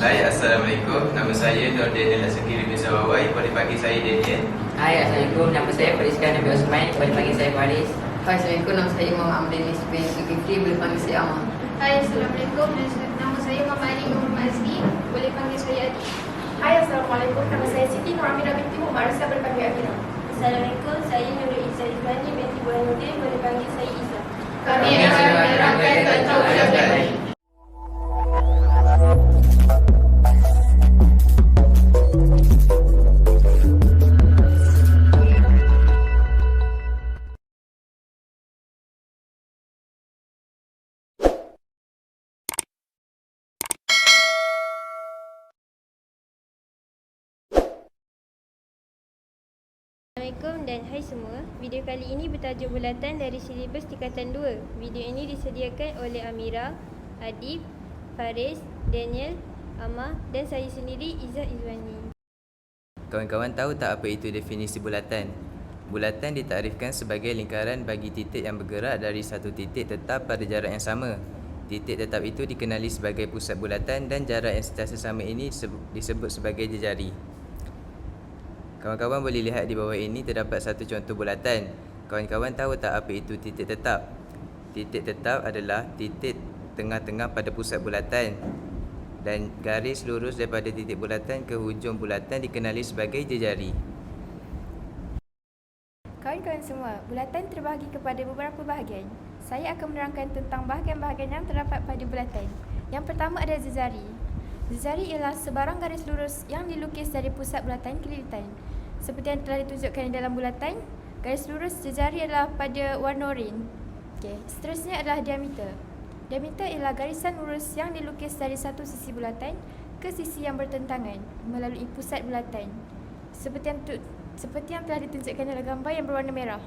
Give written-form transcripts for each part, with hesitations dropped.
Hai, Assalamualaikum. Nama saya Nur Daniel Azkiri bin Zawawai. Boleh panggil saya Daniel. Hai, Assalamualaikum. Nama saya Farizkan Nabi Osman. Boleh panggil saya Faris. Hai, Assalamualaikum. Nama saya Muhammad Amrin bin Zulkifli. Boleh panggil saya Amal. Hai, Assalamualaikum. Nama saya Muhammad Ali Muhammad Azli. Boleh panggil saya Adi. Hai, Assalamualaikum. Nama saya Siti Nur Aminah binti Umar. Saya boleh panggil Aminah. Assalamualaikum. Saya Nurul Izzah Izwani binti Burhanuddin. Boleh panggil saya Izzah. Kami akan menerangkan tentang ujian tadi. Assalamualaikum dan hai semua. Video kali ini bertajuk bulatan dari silibus tingkatan 2. Video ini disediakan oleh Amira, Adib, Faris, Daniel, Amar dan saya sendiri Izzah Izwani. Kawan-kawan tahu tak apa itu definisi bulatan? Bulatan ditakrifkan sebagai lingkaran bagi titik yang bergerak dari satu titik tetap pada jarak yang sama. Titik tetap itu dikenali sebagai pusat bulatan dan jarak yang sentiasa sama ini disebut sebagai jejari. Kawan-kawan boleh lihat di bawah ini terdapat satu contoh bulatan. Kawan-kawan tahu tak apa itu titik tetap? Titik tetap adalah titik tengah-tengah pada pusat bulatan dan garis lurus daripada titik bulatan ke hujung bulatan dikenali sebagai jejari. Kawan-kawan semua, bulatan terbahagi kepada beberapa bahagian. Saya akan menerangkan tentang bahagian-bahagian yang terdapat pada bulatan. Yang pertama adalah jejari. Jejari ialah sebarang garis lurus yang dilukis dari pusat bulatan ke lilitan. Seperti yang telah ditunjukkan di dalam bulatan, garis lurus jejari adalah pada warna oranye. Seterusnya adalah diameter. Diameter ialah garisan lurus yang dilukis dari satu sisi bulatan ke sisi yang bertentangan melalui pusat bulatan. Seperti yang telah ditunjukkan dalam gambar yang berwarna merah.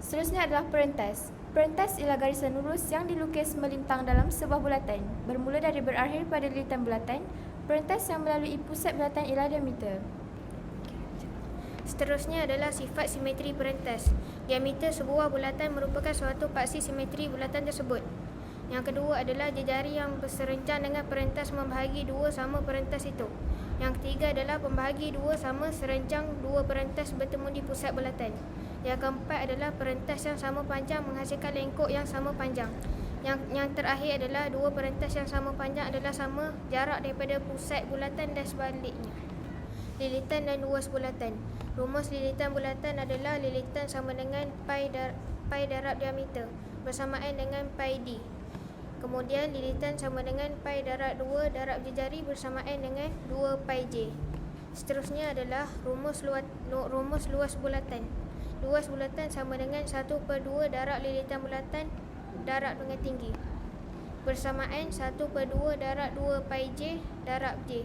Seterusnya adalah perentas. Perentas ialah garisan lurus yang dilukis melintang dalam sebuah bulatan, bermula dari berakhir pada lilitan bulatan. Perentas yang melalui pusat bulatan ialah diameter. Seterusnya adalah sifat simetri perentas. Diameter sebuah bulatan merupakan suatu paksi simetri bulatan tersebut. Yang kedua adalah jejari yang berserencan dengan perentas membahagi dua sama perentas itu. Yang ketiga adalah pembahagi dua sama serencang dua perentas bertemu di pusat bulatan. Yang keempat adalah perentas yang sama panjang menghasilkan lengkuk yang sama panjang. Yang terakhir adalah dua perentas yang sama panjang adalah sama jarak daripada pusat bulatan dan sebaliknya. Lilitan dan luas bulatan. Rumus lilitan bulatan adalah lilitan sama dengan pi darab diameter bersamaan dengan pi d. Kemudian lilitan sama dengan pi darab 2 darab jejari bersamaan dengan 2 pi j. Seterusnya adalah rumus luas bulatan. Luas bulatan sama dengan 1/2 darab lilitan bulatan darab dengan tinggi bersamaan 1/2 darab 2 pi j darab j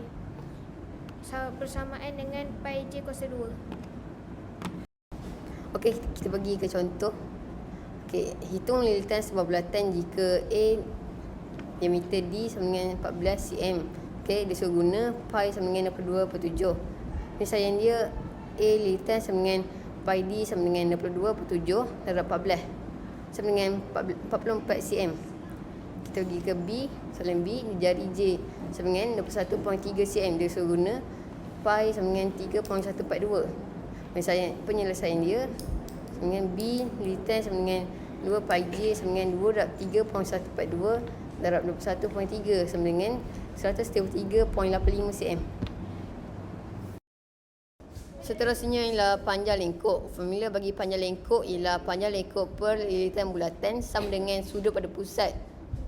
bersamaan dengan pi j kuasa 2. Okey, kita pergi ke contoh. Okey, hitung lilitan sebuah bulatan jika A diameter D sama dengan 14 cm. Okey, dia suruh guna pi sama dengan 62/7. Misalnya dia A lilitan sama dengan pi D sama dengan 62/7 darab 14 sama dengan 44 cm. Kita pergi ke B, soalan B, jari J sama dengan 21.3 cm. Dia suruh guna pi sama dengan 3.142. Misalnya penyelesaian dia sama dengan B lilitan sama dengan 2 pi J sama dengan 2 darab 3.142 darab 21.3 sama dengan 133.85 cm. Seterusnya ialah panjang lengkuk. Formula bagi panjang lengkuk ialah panjang lengkuk per lilitan bulatan sama dengan sudut pada pusat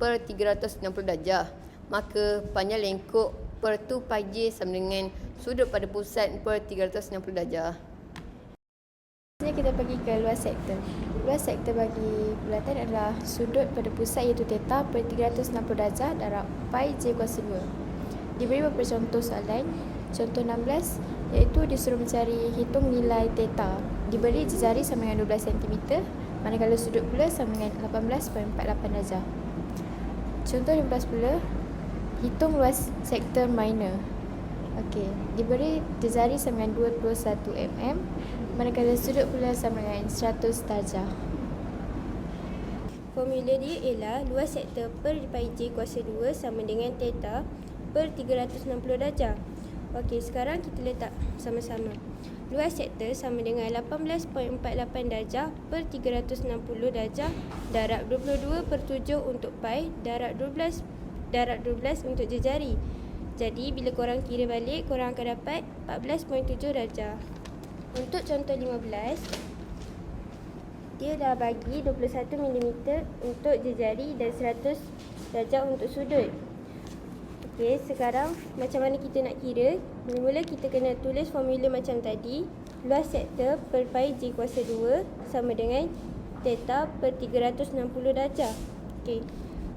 per 360 darjah. Maka panjang lengkuk per 2 pi j sama dengan sudut pada pusat per 360 darjah. Seterusnya kita pergi ke luas sektor. Luas sektor bagi bulatan adalah sudut pada pusat iaitu theta per 360 darjah darab pi j kuasa 2. Diberi beberapa contoh soalan. Contoh 16 iaitu disuruh mencari hitung nilai theta. Diberi jejari sama dengan 12 cm manakala sudut pula sama dengan 18.48 darjah. Contoh 15 pula, hitung luas sektor minor. Okey, diberi jejari sama dengan 21 mm manakala sudut pula sama dengan 100 darjah. Formula dia ialah luas sektor per pi j kuasa 2 sama dengan theta per 360 darjah. Okey, sekarang kita letak sama-sama. Luas sektor sama dengan 18.48 darjah per 360 darjah darab 22/7 untuk pi darab 12 untuk jejari. Jadi bila korang kira balik, korang akan dapat 14.7 darjah. Untuk contoh 15, dia dah bagi 21 mm untuk jejari dan 100 darjah untuk sudut. Okey, sekarang macam mana kita nak kira? Mula-mula kita kena tulis formula macam tadi. Luas sektor per pi J kuasa 2 sama dengan theta per 360 darjah. Okey,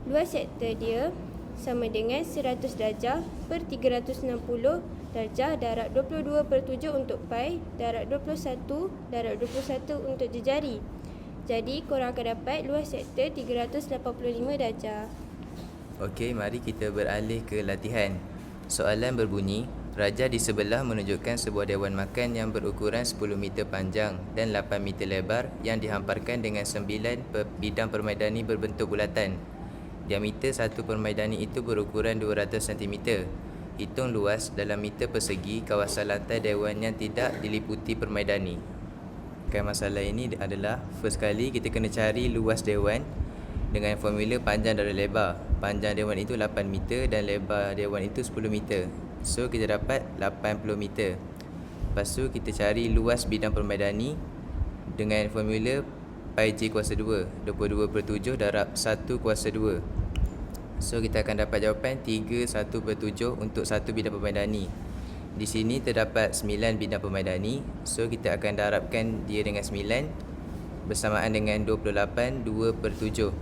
luas sektor dia sama dengan 100 darjah per 360 darjah darab 22/7 untuk pi darab 21 darab 21 untuk jejari. Jadi korang akan dapat luas sektor 385 darjah. Okey, mari kita beralih ke latihan. Soalan berbunyi, raja di sebelah menunjukkan sebuah dewan makan yang berukuran 10 meter panjang dan 8 meter lebar yang dihamparkan dengan 9 bidang permaidani berbentuk bulatan. Diameter satu permaidani itu berukuran 200 cm. Hitung luas dalam meter persegi kawasan lantai dewan yang tidak diliputi permaidani. Masalah ini adalah, first kali kita kena cari luas dewan dengan formula panjang darab lebar. Panjang dewan itu 8 meter dan lebar dewan itu 10 meter. So kita dapat 80 meter. Lepas tu kita cari luas bidang permaidani dengan formula pi J kuasa 2, 22/7 darab 1 kuasa 2. So kita akan dapat jawapan 3/1/7 untuk satu bidang permaidani. Di sini terdapat 9 bidang permaidani. So kita akan darabkan dia dengan 9 bersamaan dengan 28 2/7.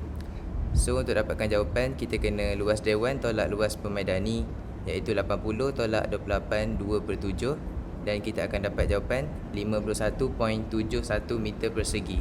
So untuk dapatkan jawapan, kita kena luas dewan tolak luas permaidani, iaitu 80 tolak 28 2/7, dan kita akan dapat jawapan 51.71 meter persegi.